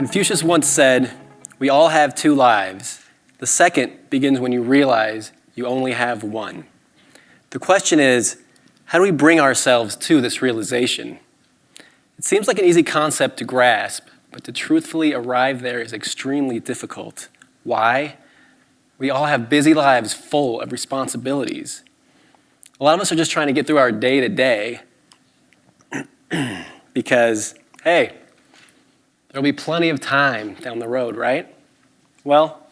Confucius once said, "We all have two lives. The second begins when you realize you only have one." The question is, how do we bring ourselves to this realization? It seems like an easy concept to grasp, but to truthfully arrive there is extremely difficult. Why? We all have busy lives full of responsibilities. A lot of us are just trying to get through our day-to-day because, hey, there'll be plenty of time down the road, right? Well,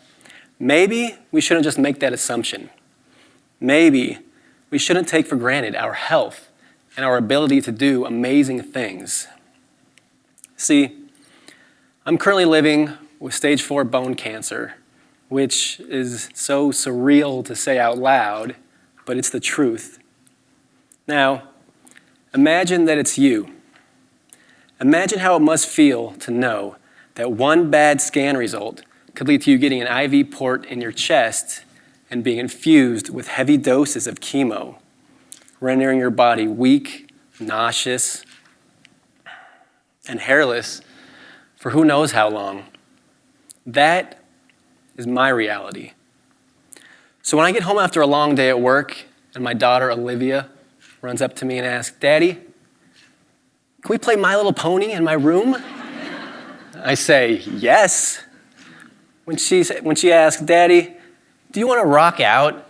maybe we shouldn't just make that assumption. Maybe we shouldn't take for granted our health and our ability to do amazing things. See, I'm currently living with stage 4 bone cancer, which is so surreal to say out loud, but it's the truth. Now, imagine that it's you. Imagine how it must feel to know that one bad scan result could lead to you getting an IV port in your chest and being infused with heavy doses of chemo, rendering your body weak, nauseous, and hairless for who knows how long. That is my reality. So when I get home after a long day at work and my daughter Olivia runs up to me and asks, "Daddy, can we play My Little Pony in my room?" I say, "Yes." When she asks, "Daddy, do you want to rock out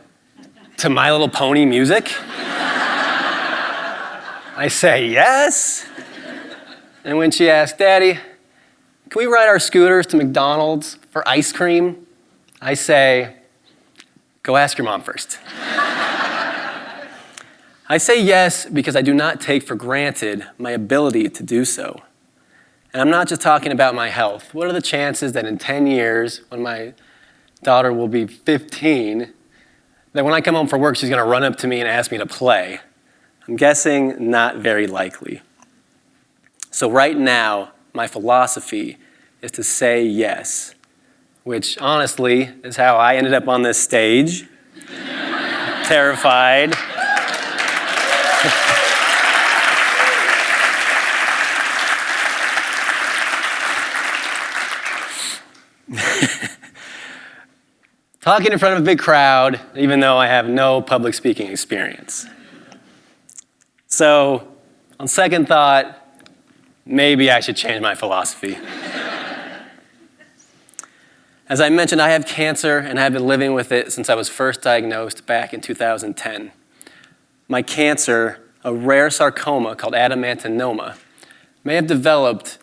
to My Little Pony music?" I say, "Yes." And when she asks, "Daddy, can we ride our scooters to McDonald's for ice cream?" I say, "Go ask your mom first." I say yes because I do not take for granted my ability to do so. And I'm not just talking about my health. What are the chances that in 10 years, when my daughter will be 15, that when I come home from work, she's going to run up to me and ask me to play? I'm guessing not very likely. So right now, my philosophy is to say yes, which honestly is how I ended up on this stage, terrified. Talking in front of a big crowd, even though I have no public speaking experience. So, on second thought, maybe I should change my philosophy. As I mentioned, I have cancer and I've been living with it since I was first diagnosed back in 2010. My cancer, a rare sarcoma called adamantinoma, may have developed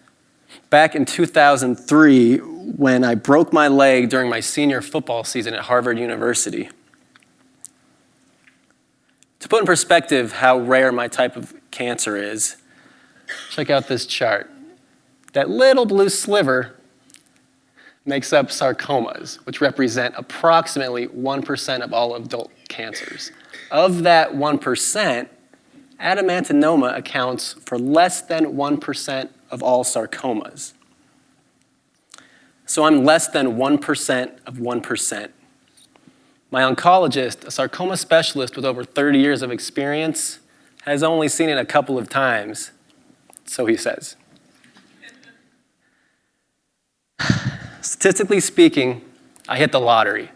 back in 2003 when I broke my leg during my senior football season at Harvard University. To put in perspective how rare my type of cancer is, check out this chart. That little blue sliver makes up sarcomas, which represent approximately 1% of all adult cancers. Of that 1%, adamantinoma accounts for less than 1% of all sarcomas. So I'm less than 1% of 1%. My oncologist, a sarcoma specialist with over 30 years of experience, has only seen it a couple of times, so he says. Statistically speaking, I hit the lottery.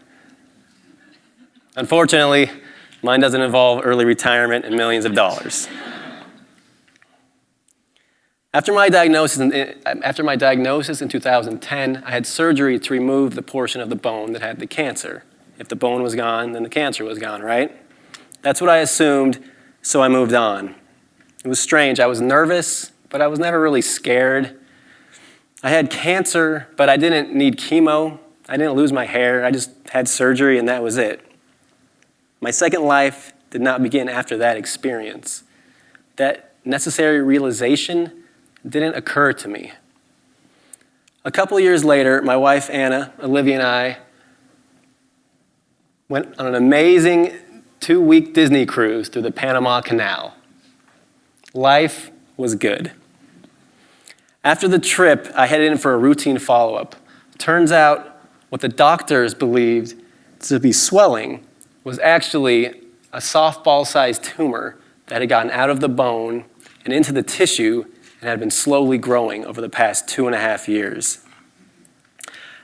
Unfortunately, mine doesn't involve early retirement and millions of dollars. After my diagnosis in 2010, I had surgery to remove the portion of the bone that had the cancer. If the bone was gone, then the cancer was gone, right? That's what I assumed, so I moved on. It was strange. I was nervous, but I was never really scared. I had cancer, but I didn't need chemo. I didn't lose my hair. I just had surgery, and that was it. My second life did not begin after that experience. That necessary realization didn't occur to me. A couple of years later, my wife Anna, Olivia, and I went on an amazing 2-week Disney cruise through the Panama Canal. Life was good. After the trip, I headed in for a routine follow-up. Turns out what the doctors believed to be swelling was actually a softball-sized tumor that had gotten out of the bone and into the tissue and had been slowly growing over the past 2.5 years.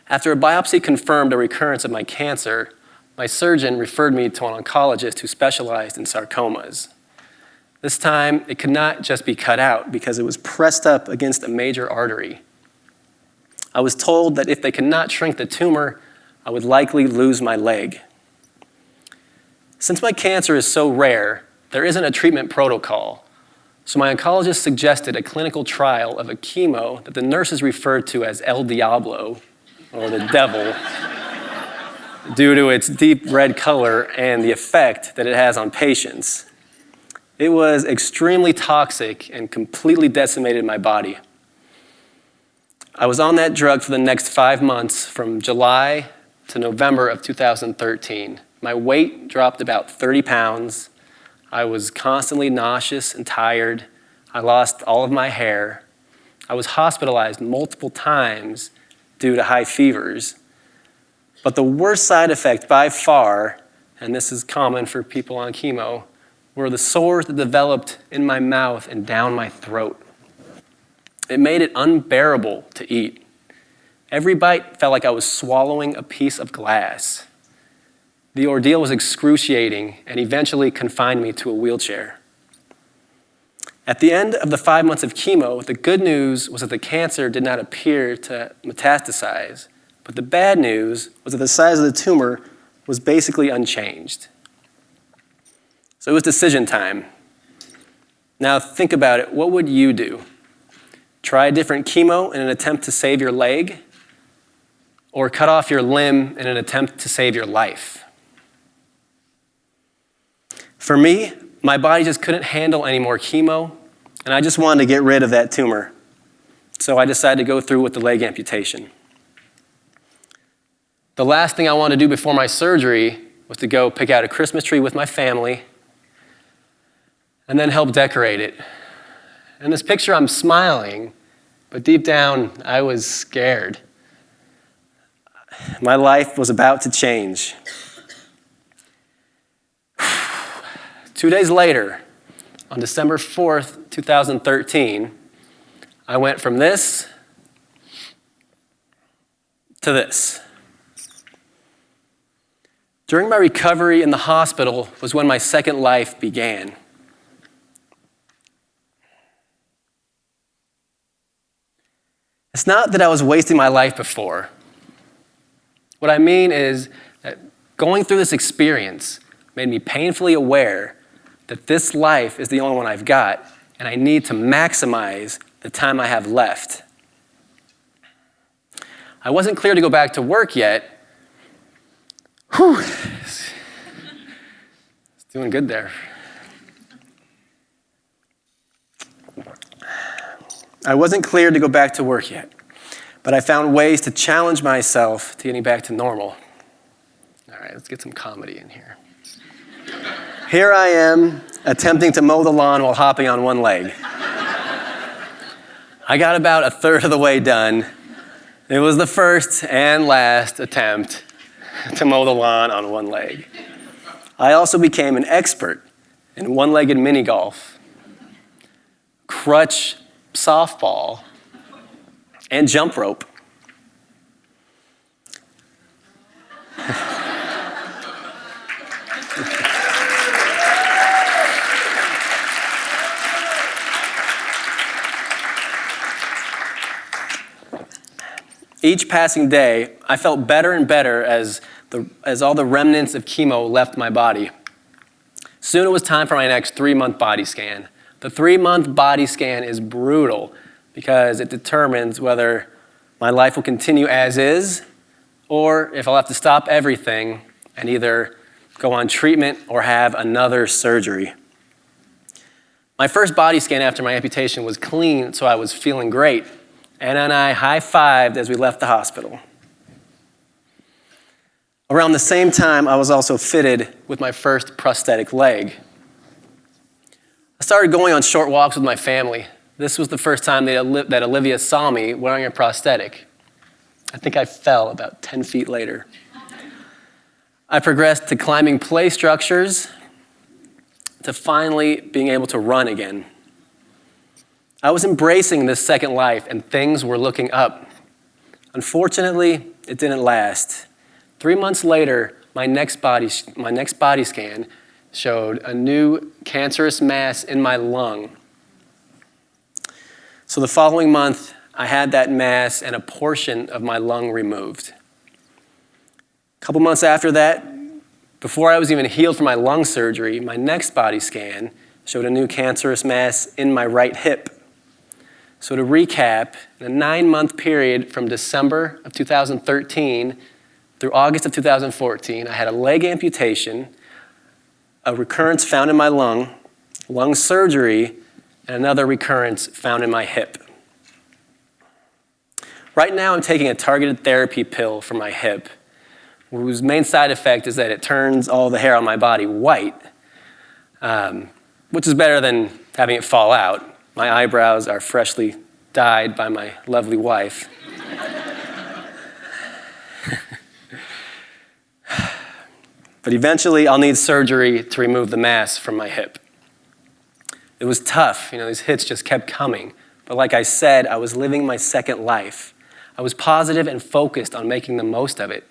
After a biopsy confirmed a recurrence of my cancer, my surgeon referred me to an oncologist who specialized in sarcomas. This time, it could not just be cut out because it was pressed up against a major artery. I was told that if they could not shrink the tumor, I would likely lose my leg. Since my cancer is so rare, there isn't a treatment protocol. So my oncologist suggested a clinical trial of a chemo that the nurses referred to as El Diablo, or the devil, due to its deep red color and the effect that it has on patients. It was extremely toxic and completely decimated my body. I was on that drug for the next 5 months, from July to November of 2013. My weight dropped about 30 pounds. I was constantly nauseous and tired. I lost all of my hair. I was hospitalized multiple times due to high fevers. But the worst side effect by far, and this is common for people on chemo, were the sores that developed in my mouth and down my throat. It made it unbearable to eat. Every bite felt like I was swallowing a piece of glass. The ordeal was excruciating and eventually confined me to a wheelchair. At the end of the 5 months of chemo, the good news was that the cancer did not appear to metastasize, but the bad news was that the size of the tumor was basically unchanged. So it was decision time. Now think about it. What would you do? Try a different chemo in an attempt to save your leg, or cut off your limb in an attempt to save your life? For me, my body just couldn't handle any more chemo, and I just wanted to get rid of that tumor. So I decided to go through with the leg amputation. The last thing I wanted to do before my surgery was to go pick out a Christmas tree with my family and then help decorate it. In this picture, I'm smiling, but deep down, I was scared. My life was about to change. 2 days later, on December 4th, 2013, I went from this to this. During my recovery in the hospital was when my second life began. It's not that I was wasting my life before. What I mean is that going through this experience made me painfully aware that this life is the only one I've got, and I need to maximize the time I have left. I wasn't clear to go back to work yet. Whew. It's doing good there. I wasn't cleared to go back to work yet, but I found ways to challenge myself to getting back to normal. All right, let's get some comedy in here. Here I am, attempting to mow the lawn while hopping on one leg. I got about a third of the way done. It was the first and last attempt to mow the lawn on one leg. I also became an expert in one-legged mini golf, crutch softball, and jump rope. Each passing day, I felt better and better as all the remnants of chemo left my body. Soon it was time for my next 3-month body scan. The 3-month body scan is brutal because it determines whether my life will continue as is or if I'll have to stop everything and either go on treatment or have another surgery. My first body scan after my amputation was clean, so I was feeling great. Anna and I high-fived as we left the hospital. Around the same time, I was also fitted with my first prosthetic leg. I started going on short walks with my family. This was the first time that Olivia saw me wearing a prosthetic. I think I fell about 10 feet later. I progressed to climbing play structures, to finally being able to run again. I was embracing this second life, and things were looking up. Unfortunately, it didn't last. 3 months later, my next body scan showed a new cancerous mass in my lung. So the following month, I had that mass and a portion of my lung removed. A couple months after that, before I was even healed from my lung surgery, my next body scan showed a new cancerous mass in my right hip. So to recap, in a 9-month period from December of 2013 through August of 2014, I had a leg amputation, a recurrence found in my lung surgery, and another recurrence found in my hip. Right now, I'm taking a targeted therapy pill for my hip, whose main side effect is that it turns all the hair on my body white, which is better than having it fall out. My eyebrows are freshly dyed by my lovely wife. But eventually, I'll need surgery to remove the mass from my hip. It was tough. These hits just kept coming. But like I said, I was living my second life. I was positive and focused on making the most of it.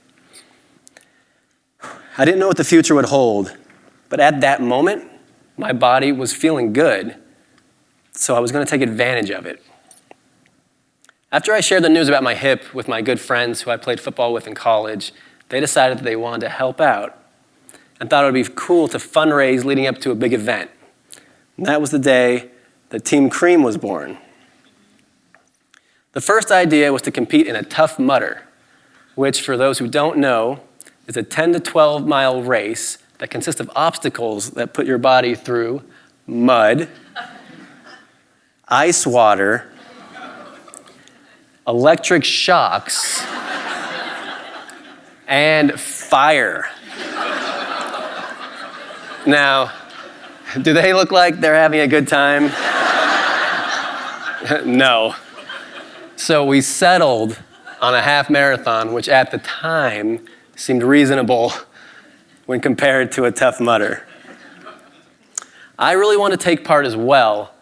I didn't know what the future would hold, but at that moment, my body was feeling good, so I was going to take advantage of it. After I shared the news about my hip with my good friends who I played football with in college, they decided that they wanted to help out and thought it would be cool to fundraise leading up to a big event. And that was the day that Team Cream was born. The first idea was to compete in a Tough Mudder, which, for those who don't know, is a 10 to 12 mile race that consists of obstacles that put your body through mud, ice water, electric shocks, and fire. Now, do they look like they're having a good time? No. So we settled on a half marathon, which at the time seemed reasonable when compared to a Tough Mudder. I really wanted to take part as well,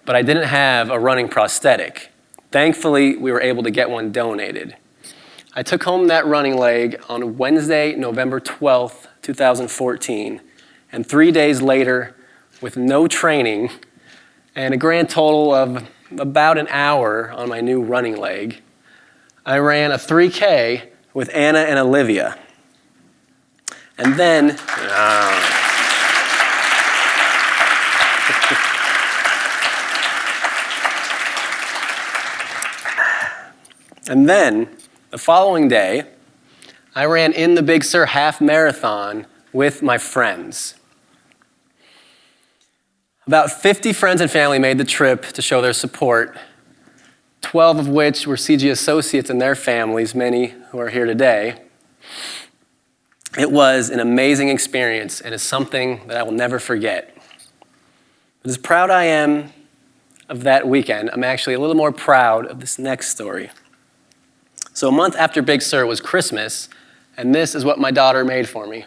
but I didn't have a running prosthetic. Thankfully, we were able to get one donated. I took home that running leg on Wednesday, November 12th, 2014, and 3 days later, with no training and a grand total of about an hour on my new running leg, I ran a 3K with Anna and Olivia. And then, the following day, I ran in the Big Sur half marathon with my friends. About 50 friends and family made the trip to show their support, 12 of which were CG associates and their families, many who are here today. It was an amazing experience and is something that I will never forget. But as proud I am of that weekend, I'm actually a little more proud of this next story. So a month after Big Sur was Christmas, and this is what my daughter made for me.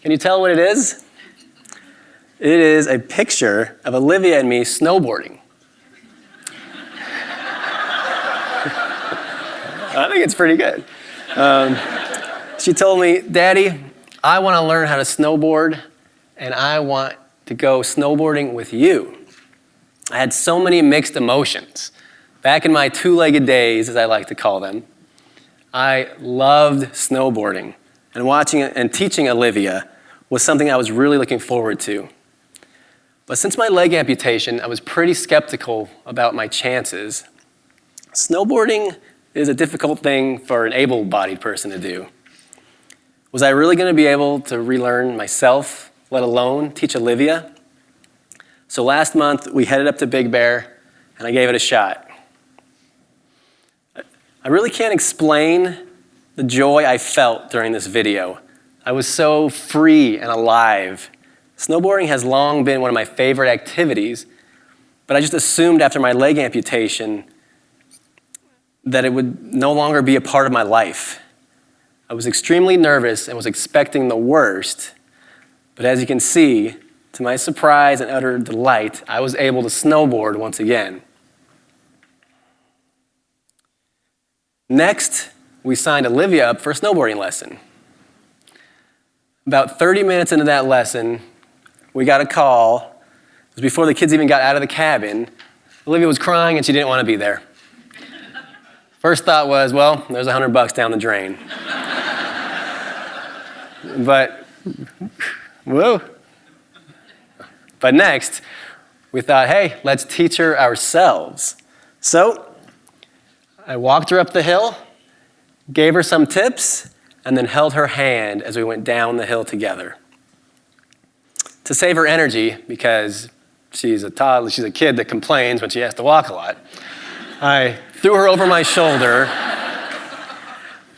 Can you tell what it is? It is a picture of Olivia and me snowboarding. I think it's pretty good. She told me, "Daddy, I want to learn how to snowboard, and I want to go snowboarding with you." I had so many mixed emotions. Back in my two-legged days, as I like to call them, I loved snowboarding, and watching and teaching Olivia was something I was really looking forward to. But since my leg amputation, I was pretty skeptical about my chances. Snowboarding is a difficult thing for an able-bodied person to do. Was I really going to be able to relearn myself, let alone teach Olivia? So last month, we headed up to Big Bear, and I gave it a shot. I really can't explain the joy I felt during this video. I was so free and alive. Snowboarding has long been one of my favorite activities, but I just assumed after my leg amputation that it would no longer be a part of my life. I was extremely nervous and was expecting the worst, but as you can see, to my surprise and utter delight, I was able to snowboard once again. Next, we signed Olivia up for a snowboarding lesson. About 30 minutes into that lesson, we got a call. It was before the kids even got out of the cabin. Olivia was crying and she didn't want to be there. First thought was, well, there's $100 down the drain. But next, we thought, hey, let's teach her ourselves. So I walked her up the hill, gave her some tips, and then held her hand as we went down the hill together. To save her energy, because she's a toddler, she's a kid that complains when she has to walk a lot, I threw her over my shoulder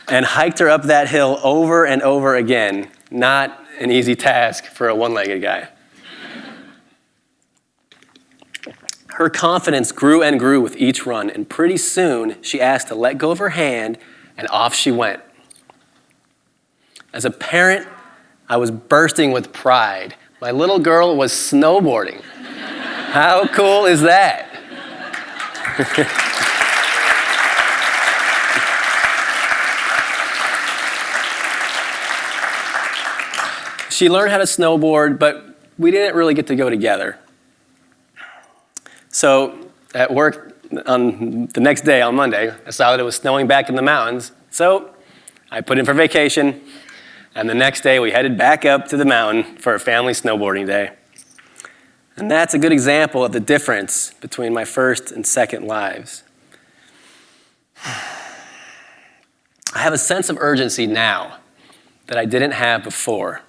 and hiked her up that hill over and over again. Not an easy task for a one-legged guy. Her confidence grew and grew with each run, and pretty soon she asked to let go of her hand, and off she went. As a parent, I was bursting with pride. My little girl was snowboarding. How cool is that? She learned how to snowboard, but we didn't really get to go together. So at work on the next day, on Monday, I saw that it was snowing back in the mountains. So I put in for vacation, and the next day we headed back up to the mountain for a family snowboarding day. And that's a good example of the difference between my first and second lives. I have a sense of urgency now that I didn't have before.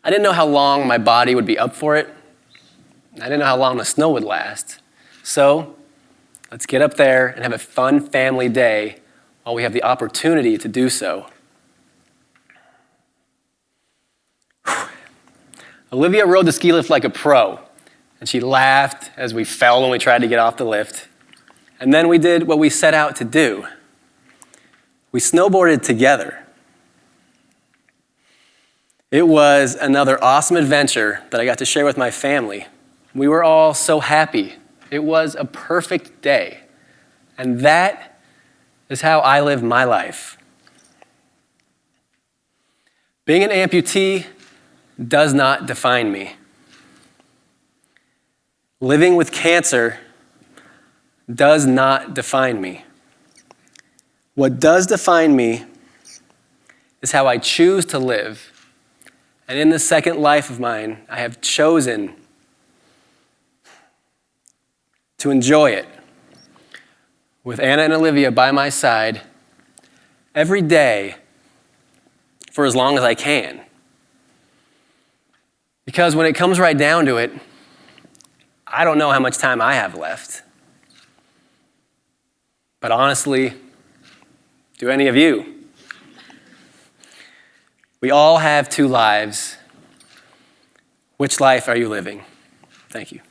I didn't know how long my body would be up for it. I didn't know how long the snow would last. So let's get up there and have a fun family day while we have the opportunity to do so. Olivia rode the ski lift like a pro, and she laughed as we fell when we tried to get off the lift. And then we did what we set out to do. We snowboarded together. It was another awesome adventure that I got to share with my family. We were all so happy. It was a perfect day. And that is how I live my life. Being an amputee does not define me. Living with cancer does not define me. What does define me is how I choose to live. And in this second life of mine, I have chosen to enjoy it with Anna and Olivia by my side every day for as long as I can. Because when it comes right down to it, I don't know how much time I have left. But honestly, do any of you? We all have two lives. Which life are you living? Thank you.